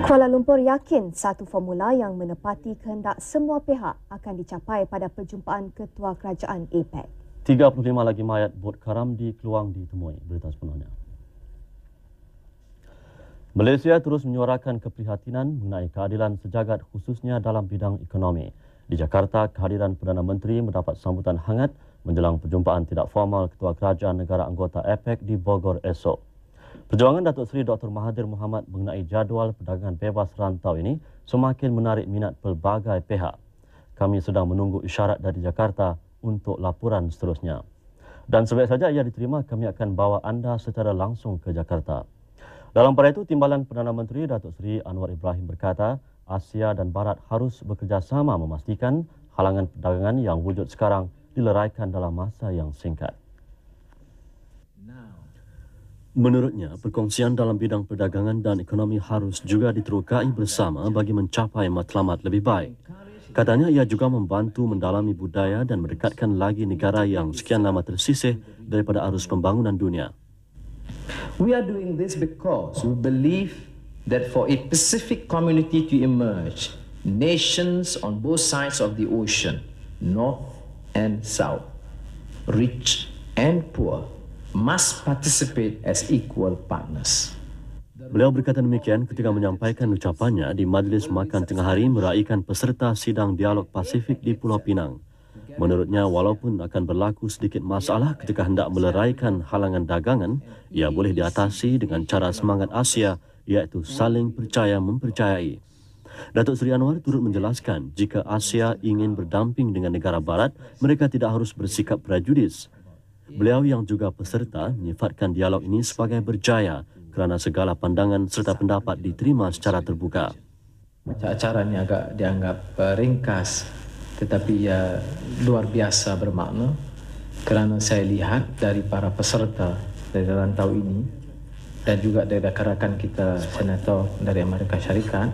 Kuala Lumpur yakin satu formula yang menepati kehendak semua pihak akan dicapai pada perjumpaan Ketua Kerajaan APEC. 35 lagi mayat bot karam di Keluang ditemui. Berita sepenuhnya. Malaysia terus menyuarakan keprihatinan mengenai keadilan sejagat khususnya dalam bidang ekonomi. Di Jakarta, kehadiran Perdana Menteri mendapat sambutan hangat menjelang perjumpaan tidak formal Ketua Kerajaan negara anggota APEC di Bogor esok. Perjuangan Datuk Seri Dr. Mahathir Mohamad mengenai jadual perdagangan bebas rantau ini semakin menarik minat pelbagai pihak. Kami sedang menunggu isyarat dari Jakarta untuk laporan seterusnya. Dan sebaik saja ia diterima, kami akan bawa anda secara langsung ke Jakarta. Dalam pada itu, Timbalan Perdana Menteri Datuk Seri Anwar Ibrahim berkata, Asia dan Barat harus bekerjasama memastikan halangan perdagangan yang wujud sekarang dileraikan dalam masa yang singkat. Menurutnya, perkongsian dalam bidang perdagangan dan ekonomi harus juga diterokai bersama bagi mencapai matlamat lebih baik. Katanya ia juga membantu mendalami budaya dan mendekatkan lagi negara yang sekian lama tersisih daripada arus pembangunan dunia. We are doing this because we believe that for a Pacific community to emerge, nations on both sides of the ocean, north and south, rich and poor, must participate as equal partners. Beliau berkata demikian ketika menyampaikan ucapannya di Majlis Makan Tengah Hari meraikan peserta sidang dialog Pasifik di Pulau Pinang. Menurutnya, walaupun akan berlaku sedikit masalah ketika hendak meleraikan halangan dagangan, ia boleh diatasi dengan cara semangat Asia, iaitu saling percaya-mempercayai. Datuk Seri Anwar turut menjelaskan, jika Asia ingin berdamping dengan negara Barat, mereka tidak harus bersikap prejudis. Beliau yang juga peserta menyifatkan dialog ini sebagai berjaya kerana segala pandangan serta pendapat diterima secara terbuka. Acara ini agak dianggap ringkas, tetapi ia luar biasa bermakna kerana saya lihat dari para peserta dari rantau ini dan juga dari rakan-rakan kita senator dari Amerika Syarikat,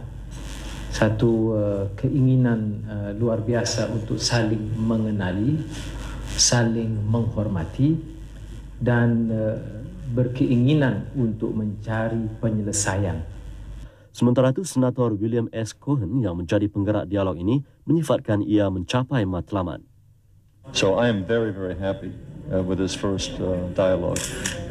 satu keinginan luar biasa untuk saling mengenali, saling menghormati dan berkeinginan untuk mencari penyelesaian. Sementara itu, Senator William S. Cohen yang menjadi penggerak dialog ini menyifatkan ia mencapai matlamat. So I am very, very happy with this first dialogue.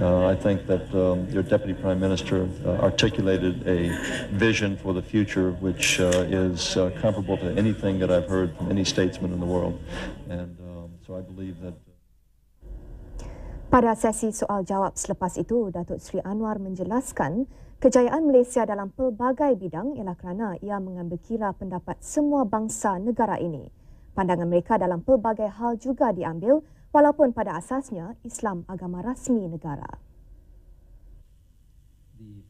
I think that your Deputy Prime Minister articulated a vision for the future which is comparable to anything that I've heard from any statesman in the world. And so I believe that... Pada sesi soal-jawab selepas itu, Datuk Seri Anwar menjelaskan kejayaan Malaysia dalam pelbagai bidang ialah kerana ia mengambil kira pendapat semua bangsa negara ini. Pandangan mereka dalam pelbagai hal juga diambil walaupun pada asasnya Islam agama rasmi negara.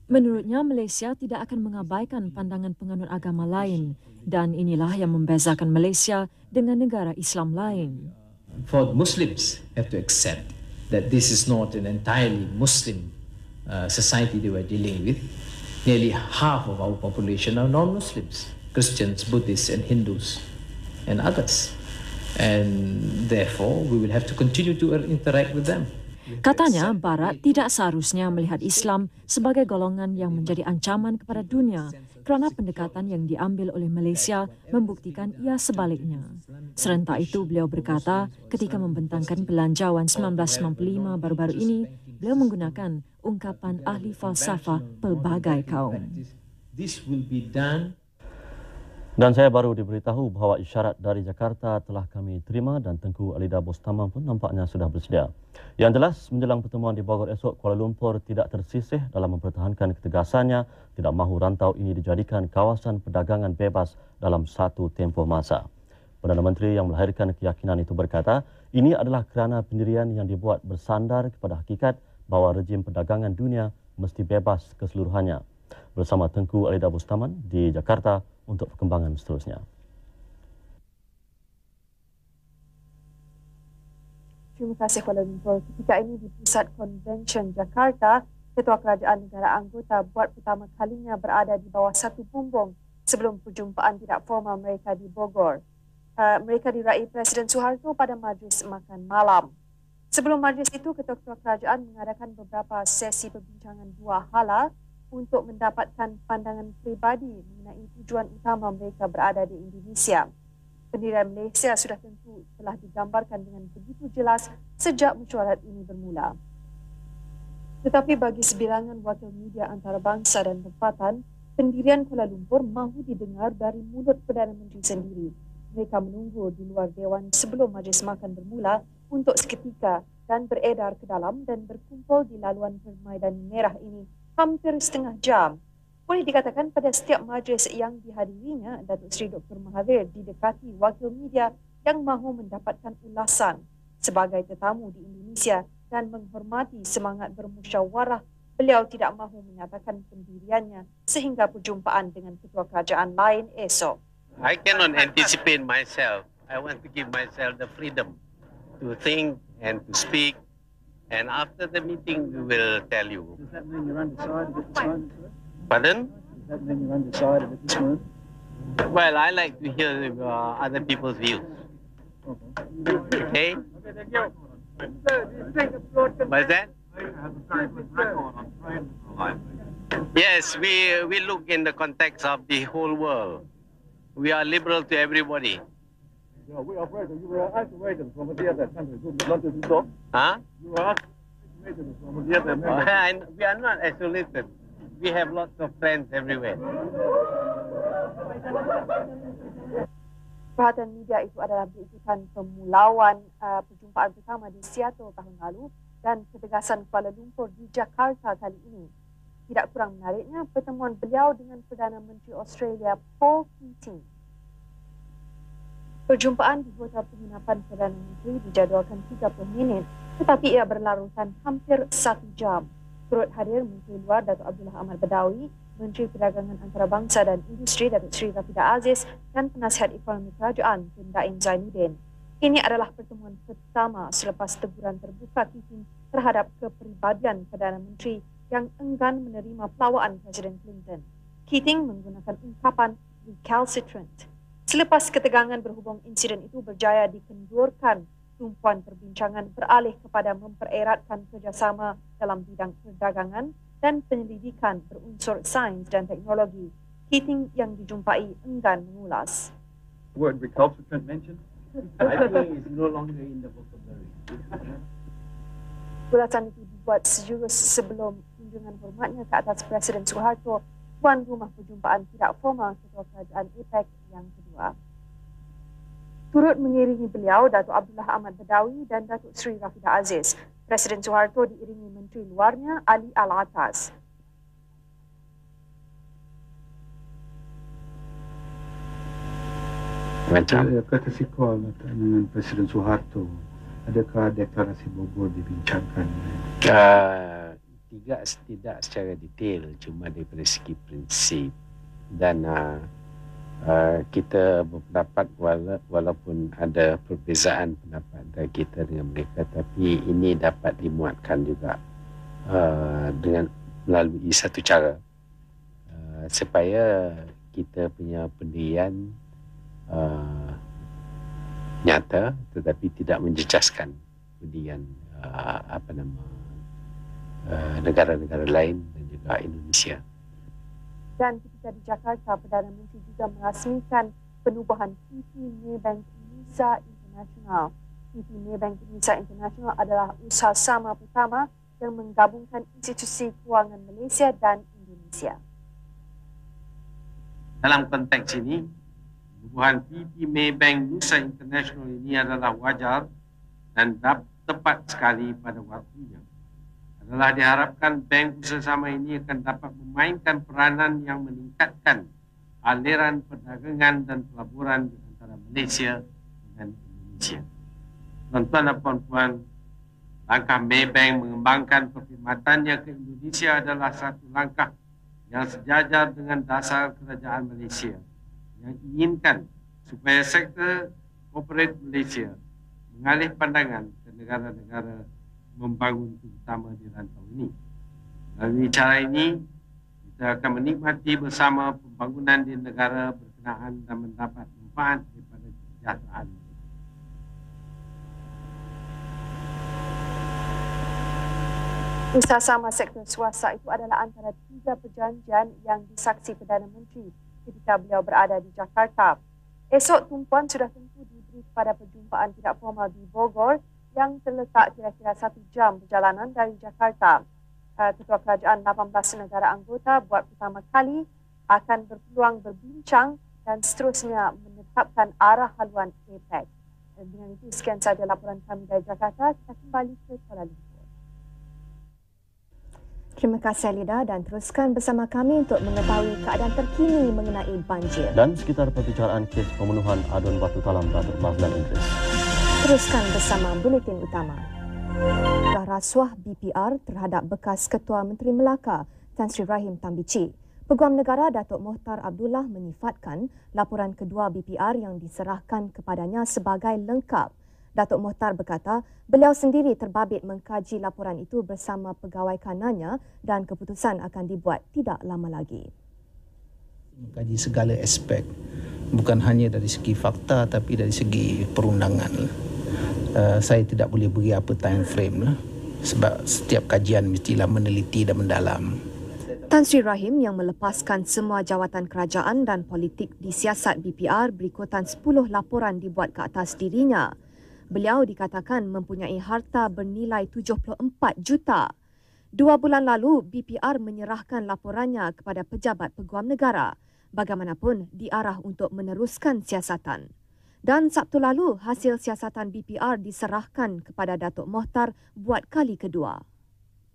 Menurutnya, Malaysia tidak akan mengabaikan pandangan penganut agama lain dan inilah yang membezakan Malaysia dengan negara Islam lain. For Muslims have to accept that this is not an entirely Muslim society they were dealing with. Nearly half of our population are non-Muslims, Christians, Buddhists and Hindus and others. And therefore, we will have to continue to interact with them. Katanya, Barat tidak seharusnya melihat Islam sebagai golongan yang menjadi ancaman kepada dunia kerana pendekatan yang diambil oleh Malaysia membuktikan ia sebaliknya. Serentak itu, beliau berkata ketika membentangkan Belanjawan 1995 baru-baru ini, beliau menggunakan ungkapan ahli falsafah pelbagai kaum. This will be done. Dan saya baru diberitahu bahawa isyarat dari Jakarta telah kami terima dan Tengku Alida Bostamam pun nampaknya sudah bersedia. Yang jelas, menjelang pertemuan di Bogor esok, Kuala Lumpur tidak tersisih dalam mempertahankan ketegasannya tidak mahu rantau ini dijadikan kawasan perdagangan bebas dalam satu tempoh masa. Perdana Menteri yang melahirkan keyakinan itu berkata, ini adalah kerana pendirian yang dibuat bersandar kepada hakikat bahawa rejim perdagangan dunia mesti bebas keseluruhannya. Bersama Tengku Alida Bostaman di Jakarta untuk perkembangan seterusnya. Terima kasih Kuala Lumpur. Ketika ini di Pusat Konvensyen Jakarta, Ketua Kerajaan negara anggota buat pertama kalinya berada di bawah satu bumbung sebelum perjumpaan tidak formal mereka di Bogor. Mereka diraih Presiden Suharto pada majlis makan malam. Sebelum majlis itu, Ketua-Ketua Kerajaan mengadakan beberapa sesi perbincangan dua hala untuk mendapatkan pandangan peribadi mengenai tujuan utama mereka berada di Indonesia. Pendirian Malaysia sudah tentu telah digambarkan dengan begitu jelas sejak mesyuarat ini bermula. Tetapi bagi sebilangan wakil media antarabangsa dan tempatan, pendirian Kuala Lumpur mahu didengar dari mulut Perdana Menteri sendiri. Mereka menunggu di luar Dewan sebelum majlis makan bermula untuk seketika dan beredar ke dalam dan berkumpul di laluan Permaidani Merah ini hampir setengah jam. Boleh dikatakan pada setiap majlis yang dihadirinya, Datuk Seri Dr. Mahathir didekati wakil media yang mahu mendapatkan ulasan sebagai tetamu di Indonesia dan menghormati semangat bermusyawarah. Beliau tidak mahu menyatakan pendiriannya sehingga perjumpaan dengan ketua kerajaan lain esok. I cannot anticipate myself. I want to give myself the freedom to think and to speak. And after the meeting, we will tell you. Does that mean you're undecided at this moment, sir? Pardon? Does that mean you're undecided at this moment? Well, I like to hear other people's views. Okay? What's that? Yes, we look in the context of the whole world. We are liberal to everybody. Yeah, we are afraid you were isolated from the other countries. You wanted to talk? Huh? You were isolated from the other members. And we are not isolated. We have lots of friends everywhere. Perhatian media itu adalah berikutan pemulauan perjumpaan pertama di Seattle tahun lalu dan ketegasan Kuala Lumpur di Jakarta kali ini. Tidak kurang menariknya pertemuan beliau dengan Perdana Menteri Australia Paul Keating. Perjumpaan di hotel penginapan Perdana Menteri dijadualkan 30 minit tetapi ia berlarutan hampir 1 jam. Turut hadir Menteri Luar Datuk Abdullah Ahmad Badawi, Menteri Perdagangan Antarabangsa dan Industri Datuk Seri Rafidah Aziz dan Penasihat Ekonomi Kerajaan Tun Daim Zainuddin. Ini adalah pertemuan pertama selepas teguran terbuka Keating terhadap kepribadian Perdana Menteri yang enggan menerima pelawaan Presiden Clinton. Keating menggunakan ungkapan recalcitrant. Selepas ketegangan berhubung insiden itu berjaya dikendurkan, tumpuan perbincangan beralih kepada mempereratkan kerjasama dalam bidang perdagangan dan penyelidikan berunsur sains dan teknologi. Keating yang dijumpai enggan mengulas. The word recalcitrant mentioned? I think it's no longer in the vocabulary. Ulasan itu dibuat sejurus sebelum kunjungan hormatnya ke atas Presiden Suharto, tuan rumah perjumpaan tidak formal ketua kerajaan APEC yang kedua. Turut mengiringi beliau Datuk Abdullah Ahmad Badawi dan Datuk Seri Rafidah Aziz. Presiden Suharto diiringi Menteri Luarnya Ali Al-Atas. Courtesy call dengan Presiden Suharto. Adakah deklarasi Bogor dibincangkan? Tidak secara detail, cuma daripada segi prinsip. Dan kita berpendapat walaupun ada perbezaan pendapat antara kita dengan mereka, tapi ini dapat dimuatkan juga dengan melalui satu cara supaya kita punya pendirian nyata tetapi tidak menjejaskan pendirian negara-negara lain dan juga Indonesia. Dan ketika di Jakarta, Perdana Menteri juga merasmikan penubuhan PT Maybank Indonesia International. PT Maybank Indonesia International adalah usaha sama pertama yang menggabungkan institusi kewangan Malaysia dan Indonesia. Dalam konteks ini, penubuhan PT Maybank Indonesia International ini adalah wajar dan tepat sekali pada waktunya. Adalah diharapkan bank bersama ini akan dapat memainkan peranan yang meningkatkan aliran perdagangan dan pelaburan di antara Malaysia dengan Indonesia. Tuan-tuan dan puan-puan, langkah Maybank mengembangkan perkhidmatannya ke Indonesia adalah satu langkah yang sejajar dengan dasar kerajaan Malaysia yang inginkan supaya sektor korporat Malaysia mengalih pandangan ke negara-negara membangun terutama di rantau ini. Melalui cara ini, kita akan menikmati bersama pembangunan di negara berkenaan dan mendapat manfaat daripada kesejahteraan. Usaha sama sektor swasta itu adalah antara 3 perjanjian yang disaksi Perdana Menteri ketika beliau berada di Jakarta. Esok tumpuan sudah tentu diberi kepada perjumpaan tidak formal di Bogor yang terletak kira-kira 1 jam perjalanan dari Jakarta. Ketua Kerajaan 18 negara anggota buat pertama kali akan berpeluang berbincang dan seterusnya menetapkan arah haluan APEC. Dengan itu, sekian sahaja laporan kami dari Jakarta. Kita kembali ke Kuala Lumpur. Terima kasih Lida dan teruskan bersama kami untuk mengetahui keadaan terkini mengenai banjir. Dan sekitar perbicaraan kes pembunuhan adun batu talam Datuk Mazlan Idris. Teruskan bersama Buletin Utama. Rasuah BPR terhadap bekas Ketua Menteri Melaka Tan Sri Rahim Tambici. Peguam Negara Datuk Mohtar Abdullah menyifatkan laporan kedua BPR yang diserahkan kepadanya sebagai lengkap. Datuk Mohtar berkata beliau sendiri terbabit mengkaji laporan itu bersama pegawai kanannya dan keputusan akan dibuat tidak lama lagi. Mengkaji segala aspek, bukan hanya dari segi fakta tapi dari segi perundangan. Saya tidak boleh beri apa time frame lah, sebab setiap kajian mestilah meneliti dan mendalam. Tan Sri Rahim yang melepaskan semua jawatan kerajaan dan politik di siasat BPR berikutan 10 laporan dibuat ke atas dirinya. Beliau dikatakan mempunyai harta bernilai 74 juta. 2 bulan lalu, BPR menyerahkan laporannya kepada pejabat Peguam Negara. Bagaimanapun, diarah untuk meneruskan siasatan. Dan Sabtu lalu, hasil siasatan BPR diserahkan kepada Datuk Mohtar buat kali kedua.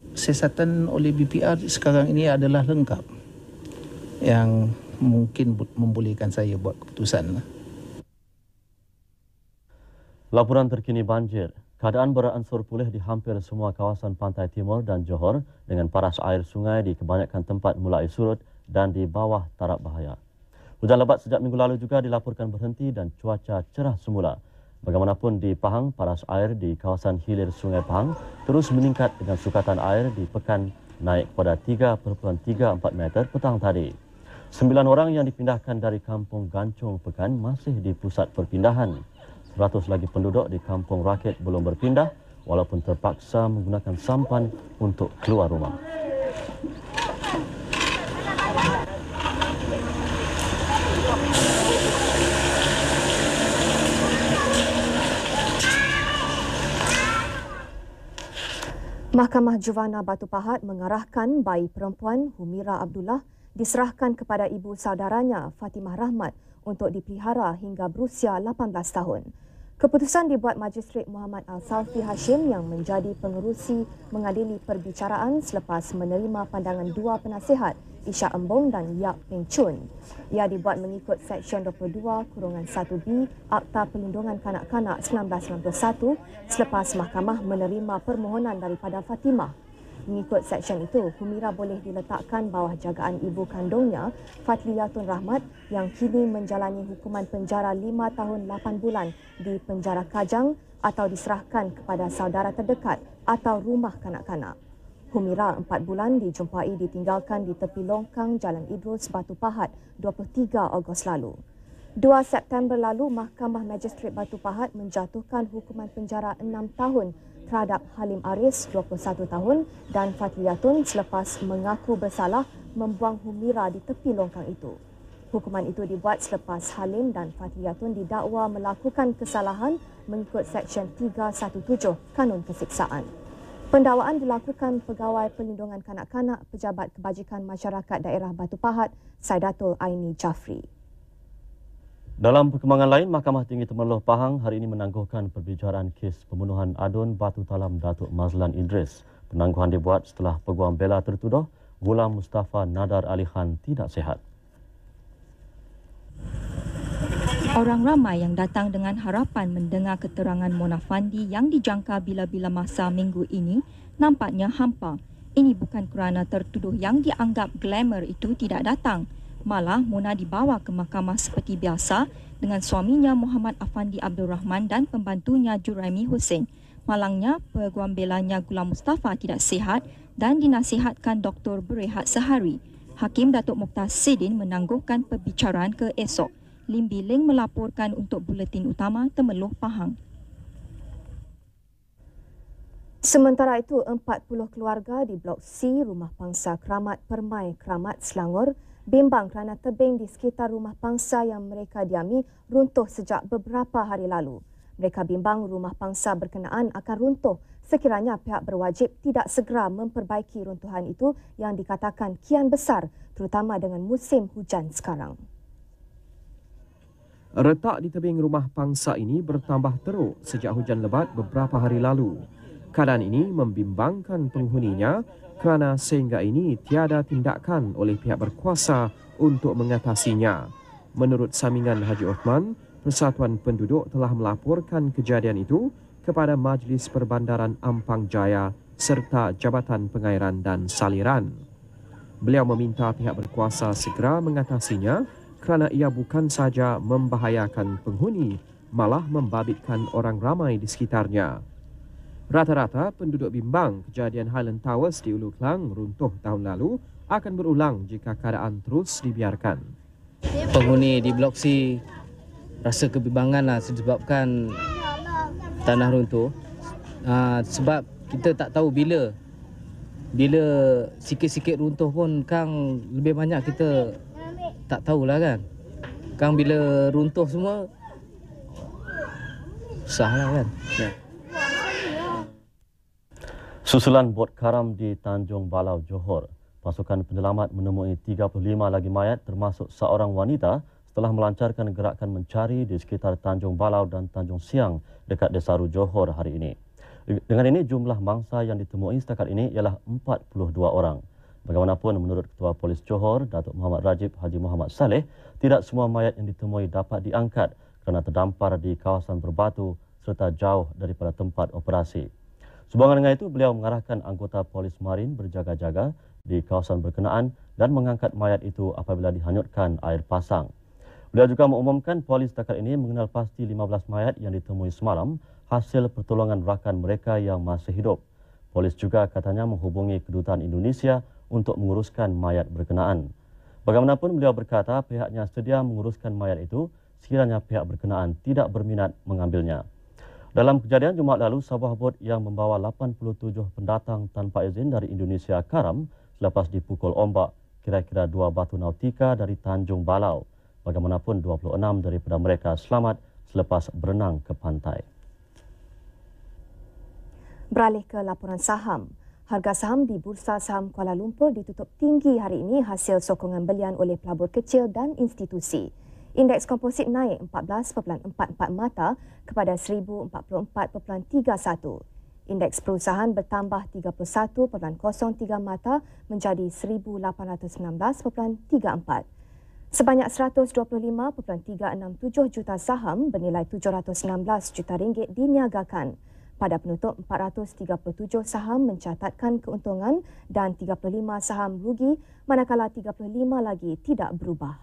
Siasatan oleh BPR sekarang ini adalah lengkap, yang mungkin membolehkan saya buat keputusan. Laporan terkini banjir. Keadaan beransur pulih di hampir semua kawasan pantai timur dan Johor dengan paras air sungai di kebanyakan tempat mulai surut dan di bawah taraf bahaya. Hujan lebat sejak minggu lalu juga dilaporkan berhenti dan cuaca cerah semula. Bagaimanapun di Pahang, paras air di kawasan hilir Sungai Pahang terus meningkat dengan sukatan air di pekan naik pada 3.34 meter petang tadi. 9 orang yang dipindahkan dari kampung Gancung Pekan masih di pusat perpindahan. 100 lagi penduduk di Kampung Rakit belum berpindah walaupun terpaksa menggunakan sampan untuk keluar rumah. Mahkamah Juvana Batu Pahat mengarahkan bayi perempuan Humira Abdullah diserahkan kepada ibu saudaranya Fatimah Rahmat untuk dipelihara hingga berusia 18 tahun. Keputusan dibuat Magistrate Muhammad Al-Salfi Hashim yang menjadi pengerusi mengadili perbicaraan selepas menerima pandangan 2 penasihat Isyak Embong dan Yap Peng Chun. Ia dibuat mengikut Seksyen 22-1B Akta Perlindungan Kanak-Kanak 1991 selepas mahkamah menerima permohonan daripada Fatimah. Mengikut seksyen itu, Humira boleh diletakkan bawah jagaan ibu kandungnya, Fatliyatun Rahmat, yang kini menjalani hukuman penjara 5 tahun 8 bulan di penjara Kajang atau diserahkan kepada saudara terdekat atau rumah kanak-kanak. Humira 4 bulan dijumpai ditinggalkan di tepi longkang Jalan Idrus Batu Pahat 23 Ogos lalu. 2 September lalu, Mahkamah Magistrate Batu Pahat menjatuhkan hukuman penjara 6 tahun terhadap Halim Aris 21 tahun dan Fatliyatun selepas mengaku bersalah membuang Humira di tepi longkang itu. Hukuman itu dibuat selepas Halim dan Fatliyatun didakwa melakukan kesalahan mengikut Seksyen 317 Kanun Kesiksaan. Pendakwaan dilakukan Pegawai Perlindungan Kanak-Kanak Pejabat Kebajikan Masyarakat Daerah Batu Pahat, Saidatul Aini Jafri. Dalam perkembangan lain, Mahkamah Tinggi Temerloh Pahang hari ini menangguhkan perbicaraan kes pembunuhan adun batu talam Datuk Mazlan Idris. Penangguhan dibuat setelah peguam bela tertuduh Ghulam Mustafa Nadar Ali Khan tidak sihat. Orang ramai yang datang dengan harapan mendengar keterangan Mona Fandi yang dijangka bila-bila masa minggu ini nampaknya hampa. Ini bukan kerana tertuduh yang dianggap glamour itu tidak datang. Malah Mona dibawa ke mahkamah seperti biasa dengan suaminya Muhammad Afandi Abdul Rahman dan pembantunya Juraimi Hussein. Malangnya, peguam belanya Ghulam Mustafa tidak sihat dan dinasihatkan doktor berehat sehari. Hakim Datuk Mokhtar Sidin menangguhkan perbicaraan ke esok. Lim Biling melaporkan untuk Buletin Utama Temerloh Pahang. Sementara itu, 40 keluarga di Blok C Rumah Pangsa Kramat Permai Kramat Selangor bimbang kerana tebing di sekitar rumah pangsa yang mereka diami runtuh sejak beberapa hari lalu. Mereka bimbang rumah pangsa berkenaan akan runtuh sekiranya pihak berwajib tidak segera memperbaiki runtuhan itu yang dikatakan kian besar, terutama dengan musim hujan sekarang. Retak di tebing rumah pangsa ini bertambah teruk sejak hujan lebat beberapa hari lalu. Keadaan ini membimbangkan penghuninya kerana sehingga ini tiada tindakan oleh pihak berkuasa untuk mengatasinya. Menurut Samingan Haji Osman, Persatuan Penduduk telah melaporkan kejadian itu kepada Majlis Perbandaran Ampang Jaya serta Jabatan Pengairan dan Saliran. Beliau meminta pihak berkuasa segera mengatasinya kerana ia bukan saja membahayakan penghuni, malah membabitkan orang ramai di sekitarnya. Rata-rata penduduk bimbang kejadian Highland Towers di Ulu Klang runtuh tahun lalu akan berulang jika keadaan terus dibiarkan. Penghuni di Blok C rasa kebimbangan disebabkan tanah runtuh. Sebab kita tak tahu bila sikit-sikit runtuh pun Kang lebih banyak kita tak tahulah kan. Kang bila runtuh semua susahlah kan. Ya. Susulan bot karam di Tanjung Balau, Johor, pasukan penyelamat menemui 35 lagi mayat termasuk seorang wanita setelah melancarkan gerakan mencari di sekitar Tanjung Balau dan Tanjung Siang dekat Desaru, Johor hari ini. Dengan ini, jumlah mangsa yang ditemui setakat ini ialah 42 orang. Bagaimanapun, menurut Ketua Polis Johor, Datuk Muhammad Rajib Haji Muhammad Saleh, tidak semua mayat yang ditemui dapat diangkat kerana terdampar di kawasan berbatu serta jauh daripada tempat operasi. Sehubungan dengan itu, beliau mengarahkan anggota Polis Marin berjaga-jaga di kawasan berkenaan dan mengangkat mayat itu apabila dihanyutkan air pasang. Beliau juga mengumumkan polis setakat ini mengenal pasti 15 mayat yang ditemui semalam hasil pertolongan rakan mereka yang masih hidup. Polis juga katanya menghubungi Kedutaan Indonesia untuk menguruskan mayat berkenaan. Bagaimanapun, beliau berkata pihaknya sedia menguruskan mayat itu sekiranya pihak berkenaan tidak berminat mengambilnya. Dalam kejadian Jumaat lalu, sebuah bot yang membawa 87 pendatang tanpa izin dari Indonesia karam selepas dipukul ombak kira-kira 2 batu nautika dari Tanjung Balau. Bagaimanapun, 26 daripada mereka selamat selepas berenang ke pantai. Beralih ke laporan saham. Harga saham di Bursa Saham Kuala Lumpur ditutup tinggi hari ini hasil sokongan belian oleh pelabur kecil dan institusi. Indeks komposit naik 14.44 mata kepada 1044.31. Indeks perusahaan bertambah 31.03 mata menjadi 1816.34. Sebanyak 125.367 juta saham bernilai 716 juta ringgit diniagakan. Pada penutup, 437 saham mencatatkan keuntungan dan 35 saham rugi, manakala 35 lagi tidak berubah.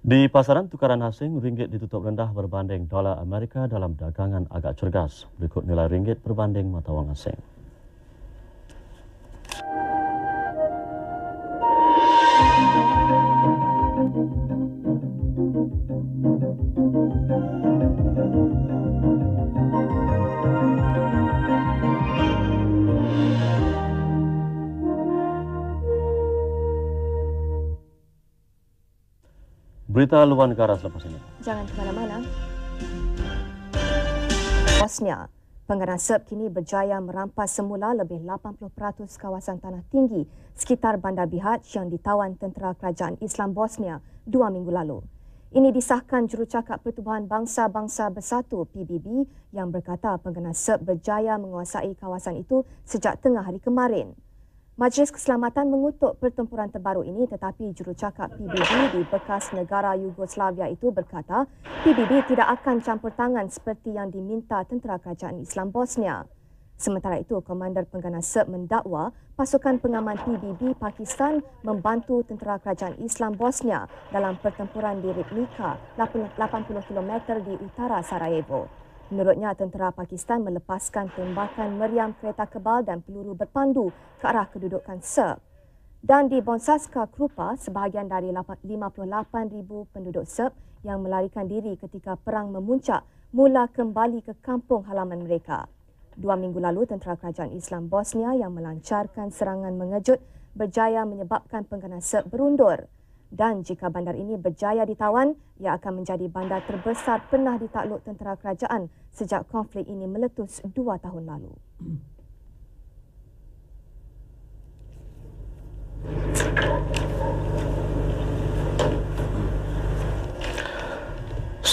Di pasaran tukaran asing, ringgit ditutup rendah berbanding dolar Amerika dalam dagangan agak cergas. Berikut nilai ringgit berbanding mata wang asing. Berita luar negara selepas ini. Jangan ke mana-mana. Bosnia, pengganan Serb kini berjaya merampas semula lebih 80% kawasan tanah tinggi sekitar Bandar Bihać yang ditawan Tentera Kerajaan Islam Bosnia 2 minggu lalu. Ini disahkan Jurucakap Pertubuhan Bangsa-Bangsa Bersatu PBB yang berkata pengganan Serb berjaya menguasai kawasan itu sejak tengah hari kemarin. Majlis Keselamatan mengutuk pertempuran terbaru ini, tetapi jurucakap PBB di bekas negara Yugoslavia itu berkata PBB tidak akan campur tangan seperti yang diminta Tentera Kerajaan Islam Bosnia. Sementara itu, Komander Pengganas SERB mendakwa pasukan pengaman PBB Pakistan membantu tentera kerajaan Islam Bosnia dalam pertempuran di Ribnica, 80 km di utara Sarajevo. Menurutnya, tentera Pakistan melepaskan tembakan meriam kereta kebal dan peluru berpandu ke arah kedudukan SERB. Dan di Bonsaska Krupa, sebahagian dari 58,000 penduduk SERB yang melarikan diri ketika perang memuncak mula kembali ke kampung halaman mereka. 2 minggu lalu, tentera kerajaan Islam Bosnia yang melancarkan serangan mengejut berjaya menyebabkan pengganas SERB berundur. Dan jika bandar ini berjaya ditawan, ia akan menjadi bandar terbesar pernah ditakluk tentera kerajaan sejak konflik ini meletus 2 tahun lalu.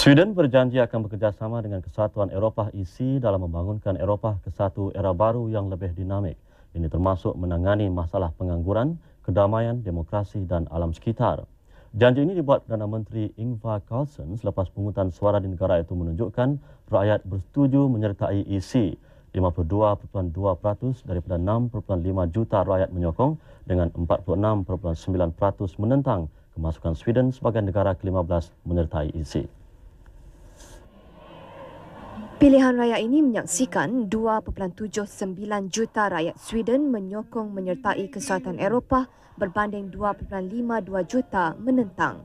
Sweden berjanji akan bekerjasama dengan Kesatuan Eropah EC dalam membangunkan Eropah ke satu era baru yang lebih dinamik. Ini termasuk menangani masalah pengangguran, kedamaian, demokrasi dan alam sekitar. Janji ini dibuat Perdana Menteri Ingvar Carlsson selepas pungutan suara di negara itu menunjukkan rakyat bersetuju menyertai EC. 52.2% daripada 6.5 juta rakyat menyokong dengan 46.9% menentang kemasukan Sweden sebagai negara ke-15 menyertai EC. Pilihan raya ini menyaksikan 2.79 juta rakyat Sweden menyokong menyertai Kesatuan Eropah berbanding 2.52 juta menentang.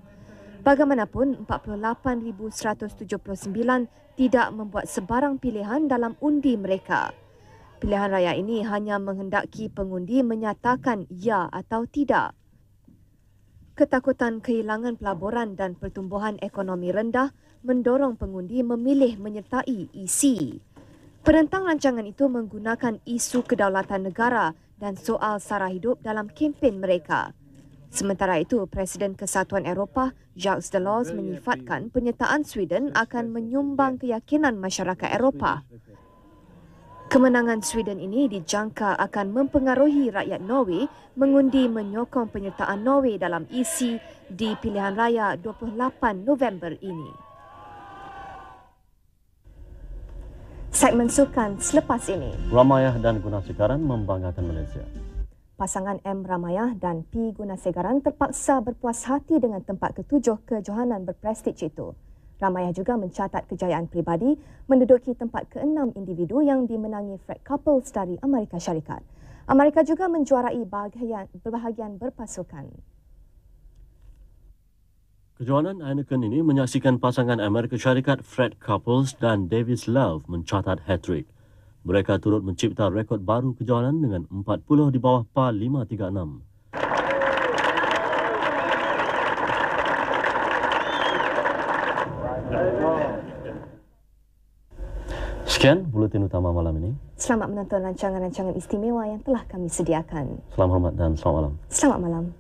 Bagaimanapun, 48,179 tidak membuat sebarang pilihan dalam undi mereka. Pilihan raya ini hanya menghendaki pengundi menyatakan ya atau tidak. Ketakutan kehilangan pelaburan dan pertumbuhan ekonomi rendah mendorong pengundi memilih menyertai EC. Penentang rancangan itu menggunakan isu kedaulatan negara dan soal sara hidup dalam kempen mereka. Sementara itu, Presiden Kesatuan Eropah Jacques Delors menyifatkan penyertaan Sweden akan menyumbang keyakinan masyarakat Eropah. Kemenangan Sweden ini dijangka akan mempengaruhi rakyat Norway mengundi menyokong penyertaan Norway dalam EC di pilihan raya 28 November ini. Segmen sukan selepas ini. Ramayah dan Gunasegaran membanggakan Malaysia. Pasangan M. Ramayah dan P. Gunasegaran terpaksa berpuas hati dengan tempat ke-7 kejohanan berprestij itu. Ramayah juga mencatat kejayaan peribadi menduduki tempat ke-6 individu yang dimenangi Fred Couples dari Amerika Syarikat. Amerika juga menjuarai bahagian berpasukan. Kejohanan Heineken ini menyaksikan pasangan Amerika Syarikat Fred Couples dan Davis Love mencatat hat-trick. Mereka turut mencipta rekod baru kejohanan dengan 40 di bawah par 536. Sekian buletin utama malam ini. Selamat menonton rancangan-rancangan istimewa yang telah kami sediakan. Selamat hormat dan selamat malam. Selamat malam.